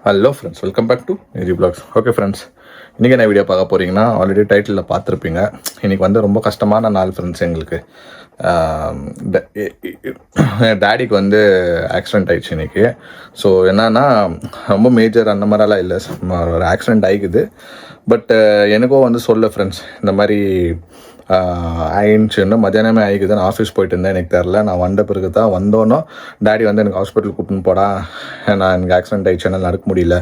Hello friends, welcome back to AG blogs. Okay friends, இன்றைக்கி என்ன video பார்க்க போகிறீங்கன்னா, ஆல்ரெடி டைட்டிலில் பார்த்துருப்பீங்க. இன்றைக்கி வந்து ரொம்ப கஷ்டமான நாள் ஃப்ரெண்ட்ஸ். எங்களுக்கு டேடிக்கு வந்து ஆக்சிடெண்ட் ஆகிடுச்சு இன்றைக்கி. ஸோ என்னன்னா, ரொம்ப மேஜர் அந்த மாதிரிலாம் இல்லை, ஒரு ஆக்சிடெண்ட் ஆகிக்குது. பட் எனக்கும் வந்து சொல்ல ஃப்ரெண்ட்ஸ், இந்த மாதிரி ஆயிடுச்சுன்னு மத்தியானமே ஆகிக்குது. நான் ஆஃபீஸ் போயிட்டு இருந்தேன், எனக்கு தெரில. நான் வந்த பிறகு தான் வந்தோன்னோ டேடி வந்து எனக்கு ஹாஸ்பிட்டல் கூப்பிட்டுன்னு போடா, நான் எனக்கு ஆக்சிடென்ட் ஆகிடுச்சு, என்னால் நடக்க முடியல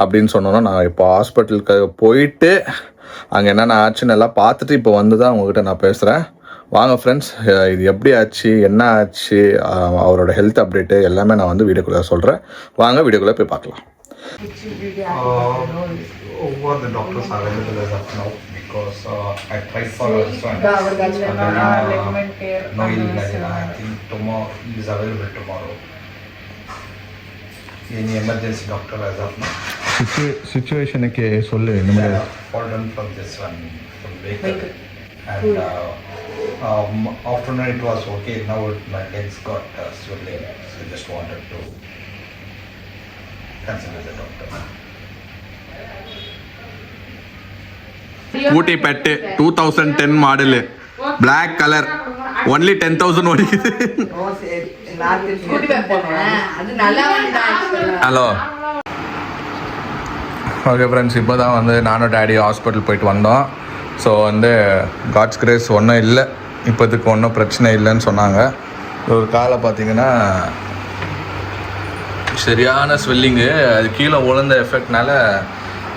அப்படின்னு சொன்னோன்னா, நான் இப்போ ஹாஸ்பிட்டலுக்கு போயிட்டு அங்கே என்னென்ன ஆச்சுன்னு எல்லாம் பார்த்துட்டு இப்போ வந்து தான் உங்ககிட்ட நான் பேசுகிறேன். வாங்க ஃப்ரெண்ட்ஸ், இது எப்படி ஆச்சு, என்ன ஆச்சு, அவரோட ஹெல்த் அப்டேட்டு எல்லாமே நான் வந்து வீடியோக்குள்ளே சொல்கிறேன். வாங்க வீடியோக்குள்ளே போய் பார்க்கலாம். Over the doctors are available as of now because I tried for son. No, I think tomorrow he is available tomorrow. Any emergency doctor as of now? Situationக்கு சொல்லு. Fallen from this one from vehicle and afternoon it was okay. Now my legs got swelling, so I just wanted to consider the doctor. Scooty Pet 2010 model, black colour, only 10,000 ஓடிக்குது. Hello, okay friends, இப்போ தான் வந்து நானும் daddy hospital போயிட்டு வந்தோம். So வந்து God's grace ஒன்றும் இல்லை, இப்போதுக்கு ஒன்றும் பிரச்சனை இல்லைன்னு சொன்னாங்க. ஒரு காலை பார்த்தீங்கன்னா சரியான ஸ்வெல்லிங்கு, அது கீழே விழுந்த எஃபெக்ட்னால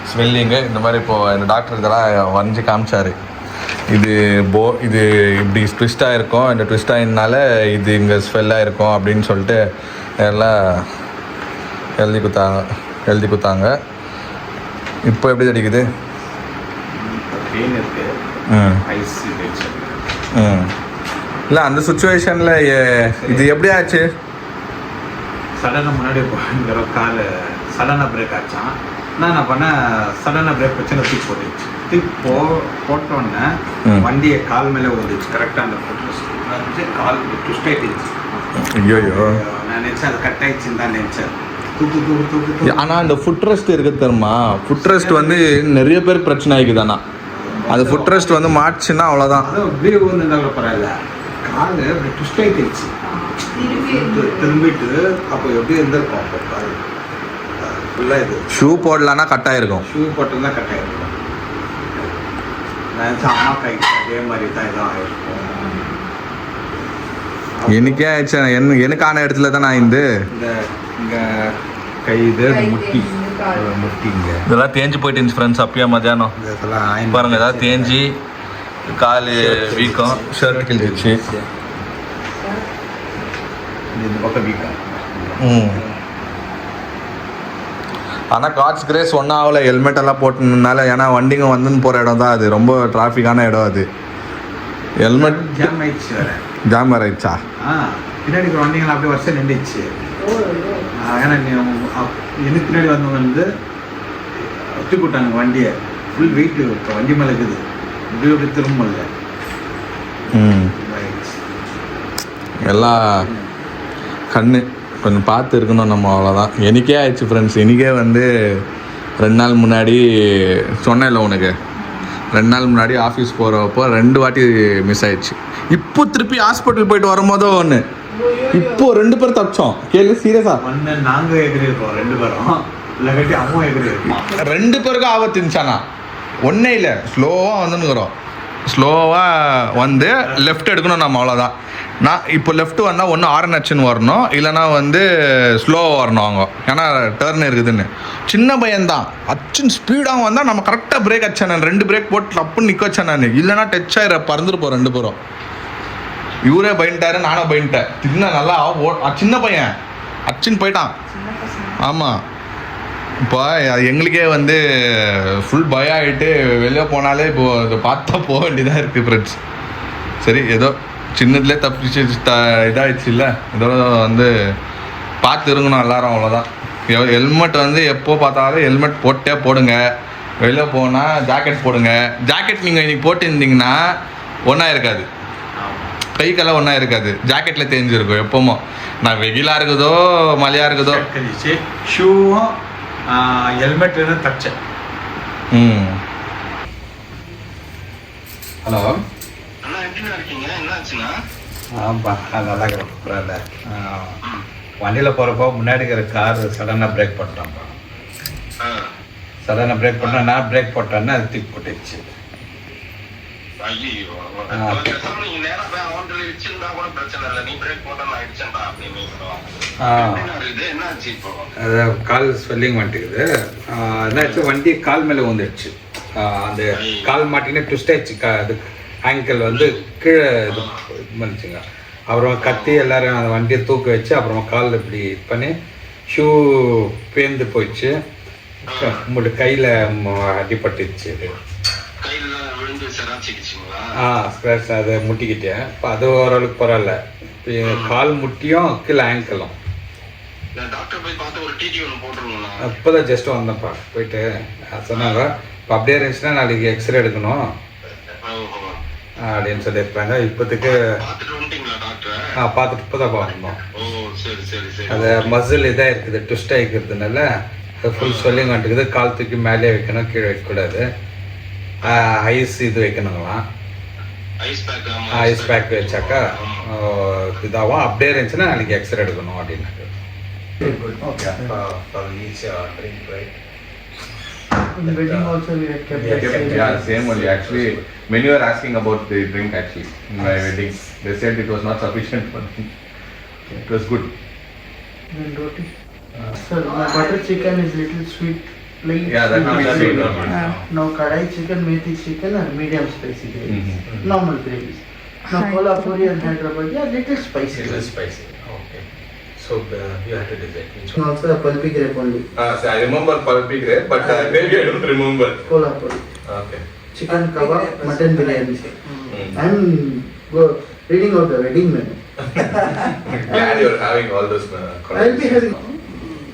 ஸ்வெல்லிங்கு இந்த மாதிரி. இப்போது இந்த டாக்டர் இதெல்லாம் வரைஞ்சி காமிச்சார். இது இது இப்படி ட்விஸ்ட்டாக இருக்கும், இந்த ட்விஸ்ட் ஆகினால இது இங்கே ஸ்வெல்லாக இருக்கும் அப்படின்னு சொல்லிட்டு எல்லாம் எழுதி கொடுத்தாங்க. இப்போ எப்படி அடிக்குது? இல்லை, அந்த சுச்சுவேஷனில் இது எப்படி ஆச்சு? சடனாக முன்னாடி கால் சடனாக பிரேக் ஆச்சான். நான் என்ன பண்ணேன், சடனாக பிரேக் வச்சு தூக்கி போட்டுச்சு. தூக்கி போட்டோன்னே வண்டியை கால் மேலே வந்துச்சு. கரெக்டாக அந்த ஃபுட் கால் ட்விஸ்ட் ஆகிடுச்சு. ஐயோ, நான் நினச்சேன் அது கட் ஆகிடுச்சின்னு தான் நினச்சேன். தூக்கு. ஆனால் அந்த ஃபுட் ரெஸ்ட் இருக்குது தெரியுமா? ஃபுட் ரெஸ்ட் வந்து நிறைய பேருக்கு பிரச்சனை ஆகிக்குதாண்ணா. அது ஃபுட் ரெஸ்ட் வந்து மாட்டுச்சுன்னா அவ்வளோதான். அதுவும் அப்படியே இருந்தாலும் பரவாயில்ல, கால் அப்படி ட்விஸ்ட் ஆகிடுச்சு. திரும்பிட்டு அப்போ எப்படி இருந்திருக்கும்? அப்போ கால் ஃபுல்லாக இது ஷூ போடலான்னா கட் ஆகிருக்கும். ஷூ போட்டு தான் கட் ஆகிருக்கும். நான் அம்மா கைக்கு அதே மாதிரி தான் எதுவும் ஆகிருக்கும். எனக்கே ஆயிடுச்சு. எனக்கான இடத்துல தான் நான் இங்கே கை இது முட்டி இங்கே இதெல்லாம் தேஞ்சு போயிட்டு ஃப்ரெண்ட்ஸ். அப்பயே மத்தியானம் இதெல்லாம் பாருங்கள், ஏதாவது தேஞ்சி கால் வீக்கம், ஷர்ட் கிழிச்சு, இந்த பக்கம் வீக்கம். ஆனால் காட்ஸ் கிரேஸ் ஒன்றும் ஆகலை, ஹெல்மெட் எல்லாம் போட்டுனால. ஏன்னா வண்டிங்க வந்துன்னு போகிற இடம் தான் அது, ரொம்ப டிராஃபிக்கான இடம் அது. ஹெல்மெட் ஜாம் ஆயிடுச்சு. ஜாம் வேறு ஆயிடுச்சா? பின்னாடி வண்டிகள் அப்படியே வருஷம் நின்றுச்சு. ஏன்னா எனக்கு பின்னாடி வந்தவங்க வந்து ஒட்டி போட்டாங்க வண்டியை. ஃபுல் வெயிட் வண்டி மேலே இருக்குது, இப்படி திரும்ப இல்லை. எல்லாம் கண்ணு கொஞ்சம் பார்த்து இருக்கணும் நம்ம, அவ்வளோதான். எனக்கே ஆயிடுச்சு ஃப்ரெண்ட்ஸ். எனக்கே வந்து 2 நாள் முன்னாடி சொன்னேன்ல உனக்கு, 2 நாள் முன்னாடி ஆஃபீஸ் போகிறப்போ 2 வாட்டி மிஸ் ஆயிடுச்சு. இப்போ திருப்பி ஹாஸ்பிட்டல் போயிட்டு வரும்போதோ ஒன்று, இப்போ 2 பேர் தப்பிச்சோம். கேளு, சீரியஸாக ஒன்று நாங்கள் எதிரி இருக்கோம், 2 பேரும் இல்லை கட்டி அம்மா எதிரி இருக்கோம். 2 பேருக்கும் ஆபத்து இருந்துச்சானா? ஒன்றே இல்லை, ஸ்லோவாக வந்துன்னுக்குறோம். ஸ்லோவாக வந்து லெஃப்ட் எடுக்கணும் நம்ம, அவ்வளோதான். நான் இப்போ லெஃப்ட் வந்தால் ஒன்று ஆர்என்ஹெச்னு வரணும், இல்லைனா வந்து ஸ்லோவாக வரணும் அவங்க, ஏன்னா டர்ன் இருக்குதுன்னு. சின்ன பையன்தான், அச்சுன்னு ஸ்பீடாக வந்தால் நம்ம கரெக்டாக பிரேக் அடிச்சேன். நான் 2 பிரேக் போட்டு டப்புன்னு நிற்க வச்சேன் நான், இல்லைனா டச் ஆகிற பறந்துருப்போம் 2 பேரும். இவரே பயன்ட்டாரு, நானும் பயன்ட்டேன். இன்னும் நல்லா சின்ன பையன் அச்சுன்னு போயிட்டான். ஆமாம், இப்போ எங்களுக்கே வந்து ஃபுல் பயம் ஆகிட்டு வெளியே போனாலே இப்போது அதை பார்த்தா போக வேண்டியதாக இருக்குது ஃப்ரெண்ட்ஸ். சரி, ஏதோ சின்னதுலேயே தப்பிச்சு இதாகிடுச்சு இல்லை, இதோட வந்து பார்த்து இருக்கணும் எல்லாரும், அவ்வளோதான். ஹெல்மெட் வந்து எப்போ பார்த்தாலும் ஹெல்மெட் போட்டே போடுங்க. வெளியே போனால் ஜாக்கெட் போடுங்க. ஜாக்கெட் நீங்கள் இன்றைக்கி போட்டுருந்தீங்கன்னா ஒன்றா இருக்காது, கைக்கெல்லாம் ஒன்றா இருக்காது, ஜாக்கெட்டில் தேஞ்சிருக்கும் எப்போமோ. நான் வெயிலாக இருக்குதோ மழையாக இருக்குதோ ஷூவும் ஹெல்மெட் தச்சேன். ஹலோ அண்ணா எப்படிண்ணா இருக்கீங்க? என்னாச்சுண்ணா? ஆமாப்பா நல்லா இருக்கிறேன். பரவாயில்ல. வண்டியில் போகிறப்போ முன்னாடி இருக்கிற கார் சடனாக பிரேக் பண்ணிட்டான்ப்பா. சடனாக பிரேக் பண்ணா நான் பிரேக் போட்டேன்னா அது தூக்கி போட்டுச்சு. ஐயோ, நீங்க நேரா போய் அவன்கிட்ட இடிச்சிருந்தா கூட பிரச்சனை இல்லை. நீ பிரேக் போட்டா நான் இடிச்சேன்டா அப்படின்னு இது என்னாச்சு இப்போ? அது கால் ஸ்வெல்லிங் வந்துட்டுக்குது. என்னாச்சு, வண்டி கால் மேலே வந்துடுச்சு. அந்த கால் மாட்டிங்கன்னா ட்விஸ்ட் ஆயிடுச்சு. அது ஆங்கிள் வந்து கீழே இது பண்ணிச்சுங்க. அப்புறம் கத்தி எல்லாரும் அந்த வண்டியை தூக்க வச்சு அப்புறமா காலில் இப்படி பண்ணி ஷூ பேர்ந்து போயிடுச்சு. உங்களோட கையில் அடிபட்டுச்சு. இது ஸ்க்ராட்ச் அதை முட்டிக்கிட்டேன். இப்போ அது ஓரளவுக்கு பரவாயில்ல. கால் முட்டியும் கீழே ஆங்கிளும். இப்போதான் ஜஸ்ட் வந்தேன்ப்பா. போயிட்டு சொன்னாங்க இப்போ அப்படியே இருந்துச்சுன்னா நாளைக்கு எக்ஸ்ரே எடுக்கணும் அப்படின்னு சொல்லியிருப்பாங்க. இப்போதைக்கு பார்த்துட்டு இப்போ தான் பார்க்கணும். அது மசில் இதாக இருக்குது, ட்விஸ்ட் ஆகிக்கிறதுனால ஃபுல் ஸ்வெல்லிங் வந்துட்டுக்குது. கால் தூக்கி மேலே வைக்கணும், கீழே வைக்கக்கூடாது. ஐஸ் இது வைக்கணுங்களாம். ஐஸ் பேக் வச்சாக்கா இதாகும். அப்படியே இருந்துச்சுன்னா நாளைக்கு எக்ஸ்ரே எடுக்கணும் அப்படின்னாக்க. Okay, In wedding also we had kept the same. Yeah, same only. Actually, when you were asking about the drink, actually, in my wedding, they said it was not sufficient for me. It was good. And roti. Sir, my butter chicken is little sweet. Plain. Yeah, that will be sweet. Now kadai chicken, methi chicken and medium spicy gravy. Mm-hmm. Normal gravies. Now Kolhapuri and Hyderabad, yeah, little spicy. Little spicy. Okay. So you have to decide which And one. also a pulpy grape only. So I remember pulpy grape, but maybe I don't remember. Kolhapuri. Okay. Chicken kebab, mutton biryani. Mm. I'm reading out the wedding menu. Glad you're having all those. I'll be having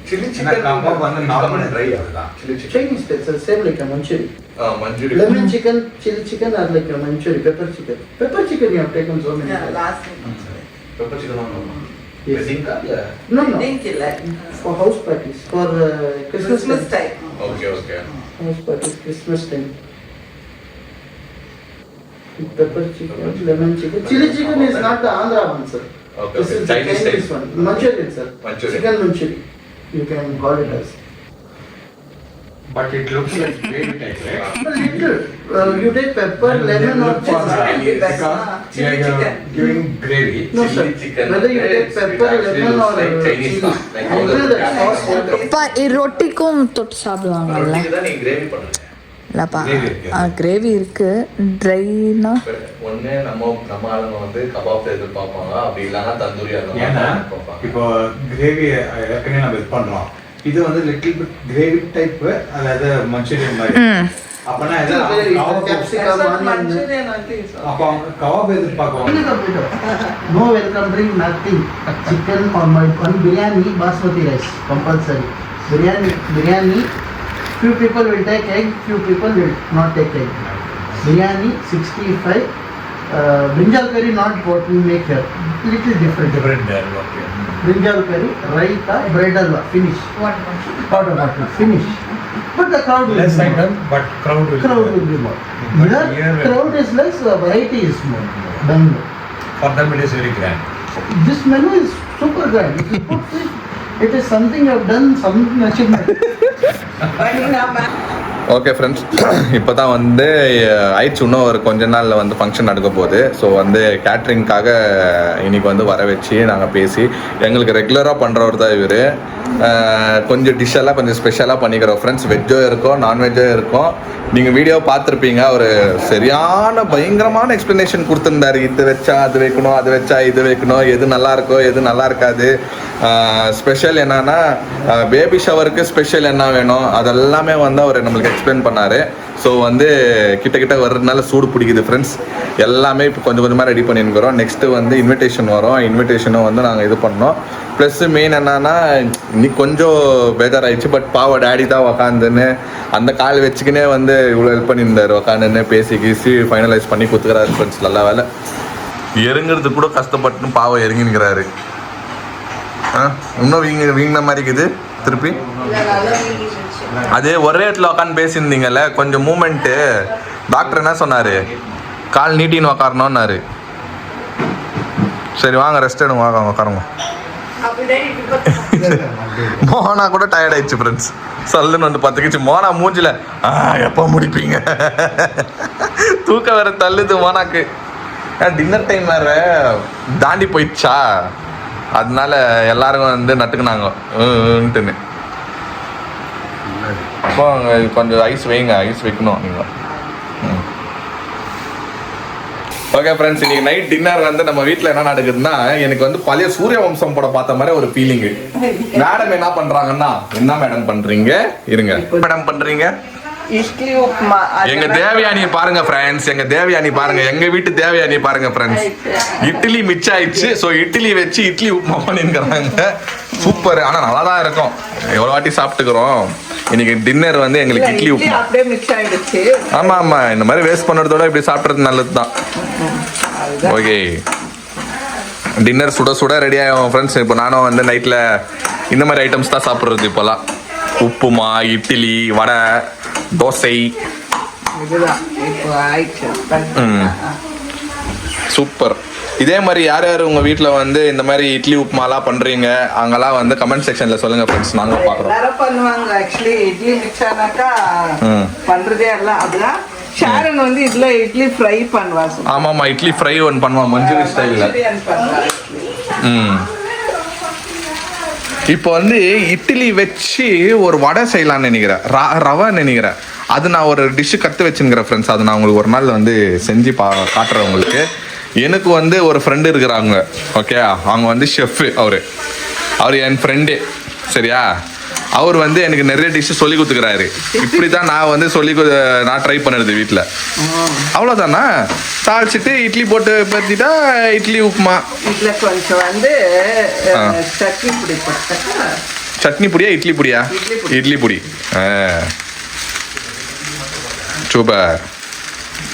Chili And chicken. kebab வந்து normal dry அதுதான். Chili chicken. Chinese style, same like a Manchurian. Manchurian. Lemon chicken, chili chicken are like a Manchurian, pepper chicken. Pepper chicken you have taken so many Yeah, times. last week. Pepper chicken on no. Yes. Wedding ka? Yeah. No, no. Didn't kill it. For house parties, for Christmas time. Okay, okay. House parties, Christmas time. Pepper chicken, lemon chicken. Chili chicken is not the Andhra one, sir. Okay, This okay. is the Chinese Chinese style. one. Manchurian, sir. Manchurian. Chicken Manchurian. You can call it as. But it looks like gravy type, right? A little. You take pepper, lemon or chili. Chili chicken. Giving gravy. No, sir. Chili chicken. Whether you take It's- pepper, it actually lemon or looks like Chinese chili. stuff, like all Either the- that sauce. இப்போ ரொட்டிக்கும் தொட்டு சாப்பிடுவாங்கல்ல? ரொட்டிக்கு தான் நீ gravy பண்ணுங்க. இல்லப்பா, Gravy இருக்கு. Gravy இருக்கு. ட்ரைனா ஒண்ணு நம்ம ஆளுங்க வந்து கபாப் எதிர்பார்ப்பாங்க, அப்படி இல்லைன்னா தந்தூரி ஏன்னா எதிர்பார்ப்பாங்க. இப்போ கிரேவி ஏற்கனவே நம்ம இது பண்றோம். இது வந்து லிட்டில் பிட் கிரேவி டைப், அதாவது மஞ்சூரியன் மாதிரி. அப்பனா Capsicum, onion. Manchurian only. அப்போ அவங்க kebab எதிர்பார்க்குவாங்க. No welcome drink, nothing. Chicken or my one biryani, basmati rice, compulsory. Biryani. Few people will take egg, few people will not take egg. Biryani 65. Brinjal curry not what we make here. Little different. Okay. Brinjal curry, raita, bread halwa, finish. Hot water, finish. But the crowd will Less be more. item, but crowd Will be more. But Here, here, crowd is less, variety is more. Bangalore. For them it is very grand. This menu is super grand. If you put it, it is something you have done, something achievement. Okay friends, இப்போ தான் வந்து ஆயிடுச்சு. இன்னும் ஒரு கொஞ்ச நாளில் வந்து function நடக்க போகுது. ஸோ வந்து கேட்ரிங்க்காக இன்னைக்கு வந்து வர வச்சு நாங்கள் பேசி எங்களுக்கு ரெகுலராக பண்ணுறவர் தான் இவர். கொஞ்சம் டிஷ்ஷெல்லாம் கொஞ்சம் ஸ்பெஷலாக பண்ணிக்கிறோம் ஃப்ரெண்ட்ஸ். வெஜ்ஜோ இருக்கும், நான்வெஜ்ஜோ இருக்கும். நீங்கள் வீடியோ பார்த்துருப்பீங்க. ஒரு சரியான பயங்கரமான எக்ஸ்ப்ளனேஷன் கொடுத்துருந்தாரு. இது வச்சா அது வைக்கணும், அது வச்சா இது வைக்கணும், எது நல்லா இருக்கோ எது நல்லா இருக்காது. ஸ்பெஷல் என்னன்னா பேபி ஷவருக்கு ஸ்பெஷல் என்ன வேணும் அதெல்லாமே வந்து அவர் நம்மளுக்கு எக்ஸ்பிளைன் பண்ணார். ஸோ வந்து கிட்ட வர்றதுனால சூடு பிடிக்குது ஃப்ரெண்ட்ஸ். எல்லாமே இப்போ கொஞ்சம் கொஞ்சமாக ரெடி பண்ணியிருக்கிறோம். நெக்ஸ்ட்டு வந்து இன்விடேஷன் வரும். இன்விடேஷனும் வந்து நாங்கள் இது பண்ணோம். ப்ளஸ் மெயின் என்னன்னா இன்னைக்கு கொஞ்சம் பேஜாராயிடுச்சு. பட் பாவ டேடி தான் உக்காந்துன்னு அந்த கால் வச்சுக்கினே வந்து இவ்வளோ ஹெல்ப் பண்ணியிருந்தார். உக்காந்துன்னு பேசி கீசி ஃபைனலைஸ் பண்ணி கொடுத்துக்கிறாரு ஃப்ரெண்ட்ஸ். நல்ல வேலை. இறங்குறது கூட கஷ்டப்பட்டுன்னு பாவம் இறங்கினுக்கிறாரு. இன்னும் வீங்கின மாதிரி இருக்குது. திருப்பி அதே ஒரே இடத்துல உட்காந்து பேசியிருந்தீங்கல்ல, கொஞ்சம் மூமெண்ட்டு. டாக்டர் என்ன சொன்னார்? கால் நீட்டின்னு உக்காரணும்னாரு. சரி வாங்க ரெஸ்ட் எடுங்க, வாங்க உட்காருங்க. மோனா கூட டயர்ட் ஆயிடுச்சு ஃப்ரெண்ட்ஸ். சல்லுன்னு வந்து பார்த்துக்கிச்சு. மோனா மூஞ்சில எப்போ முடிப்பீங்க தூக்கம் வேற தள்ளுது மோனாக்கு. டின்னர் டைம் வேற தாண்டி போயிடுச்சா, அதனால எல்லாரும் வந்து நட்டுக்குனாங்கன்ட்டுன்னு. இப்போ கொஞ்சம் ஐஸ் வைங்க, ஐஸ் வைக்கணும் நீங்கள். ஓகே ஃப்ரெண்ட்ஸ், இன்னைக்கு நைட் டின்னர் வந்து நம்ம வீட்டில் என்ன நடக்குதுன்னா, எனக்கு வந்து பழைய சூரிய வம்சம் படம் பார்த்த மாதிரி ஒரு ஃபீலிங்கு. மேடம் என்ன பண்றாங்கன்னா, என்ன மேடம் பண்றீங்க? இருங்க மேடம் பண்றீங்க. இட்லி உப்புமா. எங்க தேவயானி பாருங்க ஃப்ரெண்ட்ஸ், எங்க தேவயானி பாருங்க, எங்க வீட்டு தேவயானி பாருங்க ஃப்ரெண்ட்ஸ். இட்லி மிச்சம் ஆயிடுச்சு. ஸோ இட்லி வச்சு இட்லி உப்புமா பண்ணிருக்கிறாங்க. சூப்பர். ஆனால் நல்லா தான் இருக்கும். எவ்வளோ வாட்டி சாப்பிட்டுக்கிறோம். இன்னைக்கு டின்னர் வந்து எங்களுக்கு இட்லி உப்புமா. அப்படியே மிக்ஸ் ஆயிடுச்சு. ஆமா ஆமா, இந்த மாதிரி வேஸ்ட் பண்ணுறதோட இப்படி சாப்பிட்றது நல்லது தான். ஓகே, டின்னர் சுட சுட ரெடி ஆகும் ஃப்ரெண்ட்ஸ். இப்போ நானும் வந்து நைட்டில் இந்த மாதிரி ஐட்டம்ஸ் தான் சாப்பிட்றது இப்போலாம். உப்புமா, இட்லி, வடை, தோசை. இதுதான் இப்போ ஆயிடுச்சு. சூப்பர். இதே மாதிரி யார் யார் உங்கள் வீட்டில் வந்து இந்த மாதிரி இட்லி உப்புமாலாம் பண்ணுறீங்க, அங்கெல்லாம் வந்து கமெண்ட் செக்ஷனில் சொல்லுங்கள் ஃப்ரெண்ட்ஸ், நாங்கள் பார்க்குறோம். எல்லாரும் பண்ணுவாங்க ஆக்சுவலி. இட்லி மிக்ஸ் ஆனாக்கா பண்ணுறதே இல்லை. அதுதான் ஷாரன் வந்து இதில் இட்லி ஃப்ரை பண்ணுவா. ஆமாம்மா, இட்லி ஃப்ரை ஒன்று பண்ணுவான் மஞ்சூரி ஸ்டைலில். இப்போ வந்து இட்லி வச்சு ஒரு வடை செய்யலான்னு நினைக்கிறேன், ரவை நினைக்கிறேன். அது நான் ஒரு டிஷ்ஷு கற்று வச்சுருக்கிறேன் ஃப்ரெண்ட்ஸ். அது நான் உங்களுக்கு ஒரு நாள் வந்து செஞ்சு காட்டுறேன் உங்களுக்கு. எனக்கு வந்து ஒரு ஃப்ரெண்டு இருக்கிறாங்க, ஓகே. அவங்க வந்து ஷெஃப்பு. அவர் என் ஃப்ரெண்டு, சரியா. அவர் வந்து எனக்கு நிறைய டிஷ்ஷு சொல்லி கொடுத்துக்கிறாரு. இப்படி தான் நான் வந்து நான் ட்ரை பண்ணுறது வீட்டில். அவ்வளோதானா? தாளிச்சிட்டு இட்லி போட்டு பற்றிட்டா இட்லி உப்புமா. இதில் கொஞ்சம் வந்து சட்னி பொடி போட்டா. சட்னி பொடியா இட்லி பொடியா? இட்லி பொடி. சூப்பர்.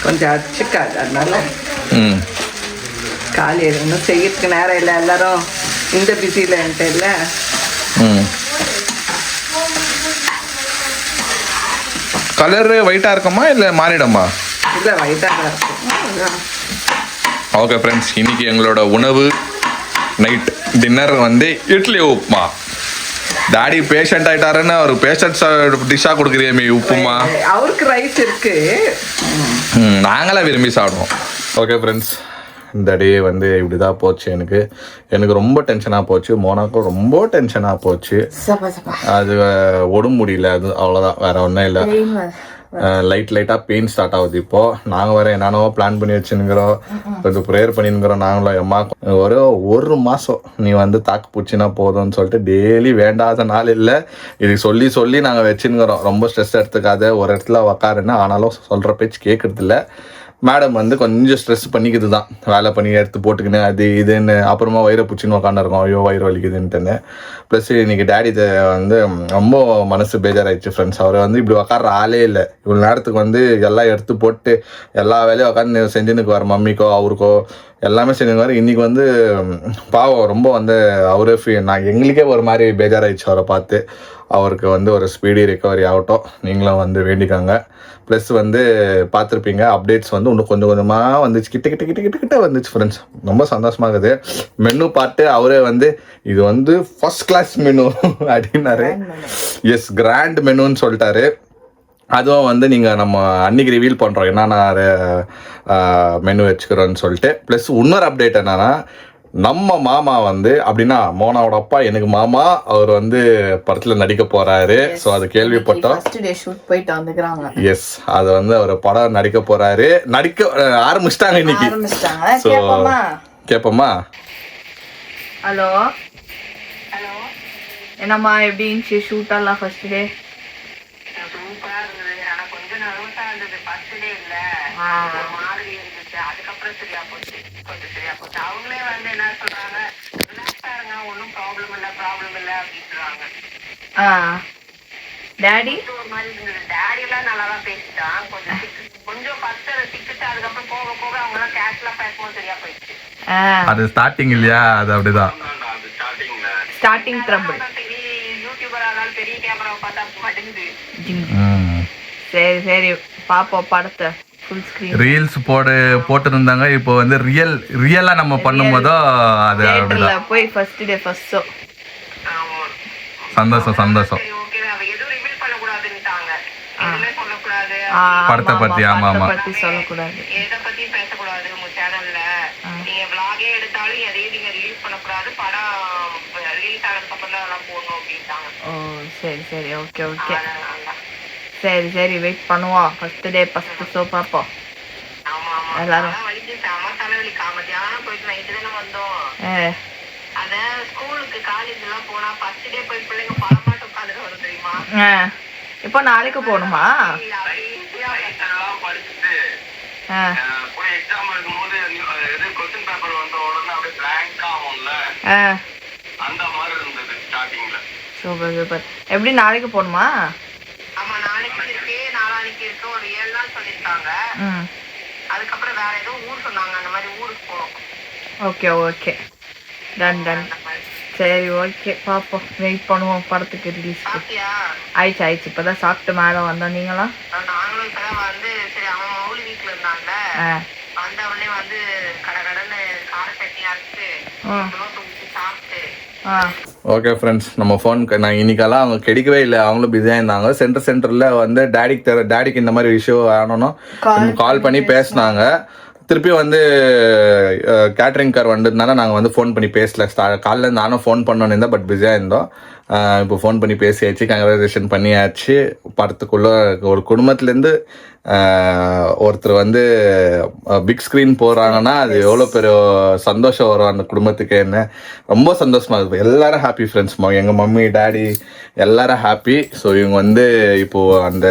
கொஞ்சம் அடிச்சுக்காது, அதனால காலையில் இன்னும் செய்யறதுக்கு நேரம் இல்லை. எல்லாரும் இந்த பிஸியில் இல்லை. கலரு ஒயிட்டாக இருக்குமா இல்லை மாறிடுமா? இல்லை, ஒயிட்டாக தான் இருக்கும். ஓகே ஃப்ரெண்ட்ஸ், இன்னைக்கு எங்களோட உணவு நைட் டின்னர் வந்து இட்லி உப்புமா. டாடி பேஷண்ட் ஆயிட்டாருன்னு ஒரு பேஷண்ட் டிஷ்ஷாக கொடுக்குறியமே உப்புமா. அவருக்கு ரைஸ் இருக்கு. நாங்களாம் விரும்பி சாப்பிடுவோம். ஓகே ஃப்ரெண்ட்ஸ், இந்த டே வந்து இப்படி தான் போச்சு. எனக்கு ரொம்ப டென்ஷனாக போச்சு. மோனாக்கும் ரொம்ப டென்ஷனாக போச்சு. அது உடம்பு முடியல, அது அவ்வளோதான், வேற ஒன்றும் இல்லை. லைட்டாக பெயின் ஸ்டார்ட் ஆகுது. இப்போது நாங்கள் வேறு என்னென்னோ பிளான் பண்ணி வச்சுருக்கிறோம், கொஞ்சம் ப்ரேயர் பண்ணிருக்கிறோம் நாங்களும். எம்மா ஒரு மாதம் நீ வந்து தாக்கு பூச்சினா போதும்னு சொல்லிட்டு டெய்லி வேண்டாத நாள் இல்லை. இது சொல்லி நாங்கள் வச்சுருக்கிறோம். ரொம்ப ஸ்ட்ரெஸ் எடுத்துக்காத, ஒரு இடத்துல உக்காருன்னு. ஆனாலும் சொல்கிற பேச்சு கேட்குறதில்ல. மேடம் வந்து கொஞ்சம் ஸ்ட்ரெஸ் பண்ணிக்கிது தான், வேலை பண்ணி எடுத்து போட்டுக்கின்னு அது இதுன்னு. அப்புறமா வயிறை பிடிச்சின்னு உட்காந்துருக்கோம், ஐயோ வயிறு வலிக்குதுன்ட்டுன்னு. ப்ளஸ் இன்றைக்கி டாடி வந்து ரொம்ப மனசு பேஜாராயிடுச்சு ஃப்ரெண்ட்ஸ். அவர் வந்து இப்படி உட்கார ஆளே இல்லை. இவ்வளோ நேரத்துக்கு வந்து எல்லாம் எடுத்து போட்டு எல்லா வேலையும் உட்காந்து செஞ்சுன்னுக்குவார். மம்மிக்கோ அவருக்கோ எல்லாமே செஞ்சுக்குவார். இன்றைக்கி வந்து பாவம் ரொம்ப வந்து அவரே எங்களுக்கே ஒரு மாதிரி பேஜாராயிடுச்சு அவரை பார்த்து. அவருக்கு வந்து ஒரு ஸ்பீடி ரெக்கவரி ஆகட்டும், நீங்களும் வந்து வேண்டிக்காங்க. ப்ளஸ் வந்து பார்த்துருப்பீங்க அப்டேட்ஸ் வந்து இன்னும் கொஞ்சம் கொஞ்சமாக வந்துச்சு, கிட்ட வந்துச்சு ஃப்ரெண்ட்ஸ். ரொம்ப சந்தோஷமாகுது. மெனு பார்த்து அவரே வந்து இது வந்து ஃபர்ஸ்ட் கிளாஸ் மெனு அப்படின்னாரு. எஸ், கிராண்ட் மெனுன்னு சொல்லிட்டாரு. அதுவும் வந்து நீங்கள் நம்ம அன்றைக்கி ரிவீல் பண்ணுறோம் என்னென்ன மெனு வச்சுக்கிறோன்னு சொல்லிட்டு. ப்ளஸ் இன்னொரு அப்டேட் என்னென்னா, நம்ம மாமா வந்து அப்படின்னா மோனாவோட அப்பா எனக்கு மாமா, அவர் வந்து படத்தில் நடிக்க போகிறாரு. ஸோ அது கேள்விப்பட்டோம். எஸ், அது வந்து அவர் படம் நடிக்க போகிறாரு. நடிக்க ஆரம்பிச்சிட்டாங்க இன்னைக்கு. ஸோ கேட்போமா? ஹலோ என்னம்மா, எப்படி இருந்துச்சு ஷூட்டெல்லாம் ஃபர்ஸ்ட் டே? கொஞ்சம் நர்வஸா இருந்தது ஃபர்ஸ்ட் டே இல்ல, ஒரு மாதிரி இருந்துச்சு. அதுக்கப்புறம் சரியா போச்சு. அவங்களே வந்து என்ன சொல்றாங்க, ரிலாக்ஸா இருங்க, ஒன்னும் ப்ராப்ளம் இல்ல அப்படின்றாங்க. டாடி ஒரு மாதிரி இருந்தது. டாடி எல்லாம் நல்லாதான் பேசிட்டான். கொஞ்சம் ஃபர்ஸ்ட் சிக்கிட்டு அதுக்கப்புறம் போக அவங்க எல்லாம் கேஷ்ல பேசும்போது சரியா போயிடுச்சு. அது ஸ்டார்டிங் இல்லையா, அது அப்படிதான் ஸ்டார்டிங் ட்ரபிள். யூடியூபரால பார்த்தா மடிந்து. சரி சரி பாப்போம் படத்தை ஃபுல் ஸ்க்ரீன். ரீல்ஸ் போட்டுருந்தாங்க. இப்போ வந்து ரியலா நம்ம பண்ணும்போதோ அது தியேட்டர்ல போய் ஃபர்ஸ்ட் டே ஃபர்ஸ்ட் ஷோ. ஆமா. சந்தோஷம். சரி ஓகே அவ எதுவும் ரிவீல் பண்ணக்கூடாதுன்னுட்டாங்க. எதுவுமே சொல்லக்கூடாது. படத்தை பத்தி ஆமா பத்தி சொல்லக்கூடாது. எதை பத்தியும் பேசக்கூடாது உங்க சேனல்ல. நீங்க vlog-ஏ எடுத்தாலும் எதையும் நீங்க ரிலீஸ் பண்ணக்கூடாது. படம் ரிலீஸ் ஆனதுக்கு அப்புறம் தான் அதெல்லாம் போடணும் அப்படின்ட்டாங்க. ஓ சரி சரி ஓகே ஓகே. அதனால சரி சரி வெயிட் பண்ணுவோம். ஃபர்ஸ்ட் டே ஃபர்ஸ்ட் ஷோ பார்ப்போம் ஆமா ஆமா. எல்லாரும். அதான் வலிக்கு செம தலைவலி. மத்தியானம் போயிட்டு நைட்டு தானே வந்தோம். அத ஸ்கூலுக்கு காலேஜ் எல்லாம் போனா ஃபர்ஸ்ட் டே போய் பிள்ளைங்க படமாட்டு உட்காந்துட்டு வரும் தெரியுமா? இப்போ நாளைக்கு போகணுமா? எல்லாம் படிச்சுட்டு போய் எக்ஸாம் எழுதும்போது இது கொஸ்டின் பேப்பர் வந்த உடனே அப்படியே blank ஆகும்ல, அந்த மாதிரி இருந்தது ஸ்டார்டிங்ல. Super super. எப்படி நாளைக்கு போகணுமா? ஆமா நாளைக்கு இருக்கு நாளானைக்கு இருக்கு. ஒரு 7 நாள் சொல்லியிருக்காங்க. அதுக்கப்புறம் வேற ஏதோ ஊர் சொன்னாங்க. அந்த மாதிரி ஊருக்கு போறோம். Okay okay done done. சரி ஓகே பார்ப்போம். வெயிட் பண்ணுவோம் படத்துக்கு ரிலீஸ்க்கு. சாப்பிட்டியா? ஆயிடுச்சு இப்போதான் சாப்பிட்டு மேலே வந்தோம். நீங்களா? நாங்களும் இப்பதான் வந்து சரி அவன் மௌலி வீட்டுல இருந்தாங்க. வந்த உடனே வந்து கடன்னு கார சட்னி அரைச்சு தோசை ஊற்றி சாப்பிட்டு. ஓகே ஃப்ரெண்ட்ஸ், நம்ம ஃபோன் நான் இன்னைக்கெல்லாம் அவங்க கிடைக்கவே இல்லை. அவங்களும் பிஸியாக இருந்தாங்க. சென்டரில் வந்து டேடிக்கு இந்த மாதிரி விஷயம் ஆனோன்னா கால் பண்ணி பேசினாங்க. திருப்பி வந்து கேட்ரிங் கார் வந்ததுனால நாங்கள் வந்து ஃபோன் பண்ணி பேசல. காலைல நானும் ஃபோன் பண்ணோன்னு இருந்தேன், பட் பிஸியாக இருந்தோம். இப்போ ஃபோன் பண்ணி பேசியாச்சு, கங்க்ராச்சுலேஷன் பண்ணியாச்சு. படத்துக்குள்ளே ஒரு குடும்பத்துலேருந்து ஒருத்தர் வந்து பிக் ஸ்க்ரீன் போடுறாங்கன்னா அது எவ்வளோ பெரிய சந்தோஷம் வரும் அந்த குடும்பத்துக்கு. என்ன ரொம்ப சந்தோஷமாக இருக்குது. எல்லாரும் ஹாப்பி ஃப்ரெண்ட்ஸ். எங்கள் மம்மி டேடி எல்லாரும் ஹாப்பி. ஸோ இவங்க வந்து இப்போது அந்த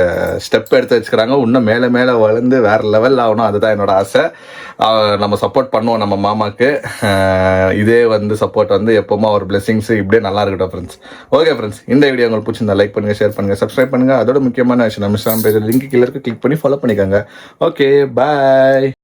ஸ்டெப் எடுத்து வச்சுக்கிறாங்க. இன்னும் மேலே மேலே வளர்ந்து வேறு லெவலில் ஆகணும். அதுதான் என்னோட ஆசை. நம்ம சப்போர்ட் பண்ணுவோம் நம்ம மாமாவுக்கு. இதே வந்து சப்போர்ட் வந்து எப்போவுமே ஒரு பிளெஸிங்ஸ் இப்படியே நல்லா இருக்கட்டும் ஃப்ரெண்ட்ஸ். ஓகே ஃப்ரெண்ட்ஸ், இந்த வீடியோ உங்களுக்கு பிடிச்சிருந்தா லைக் பண்ணுங்கள், ஷேர் பண்ணுங்கள், சப்ஸ்கிரைப் பண்ணுங்கள். அதோட முக்கியமான விஷயம் நம்ம இன்ஸ்டாகிராம் பேஜில் லிங்க் கீழே கிளிக் பண்ணி ஃபாலோ பண்ணிக்கோங்க. Okay bye.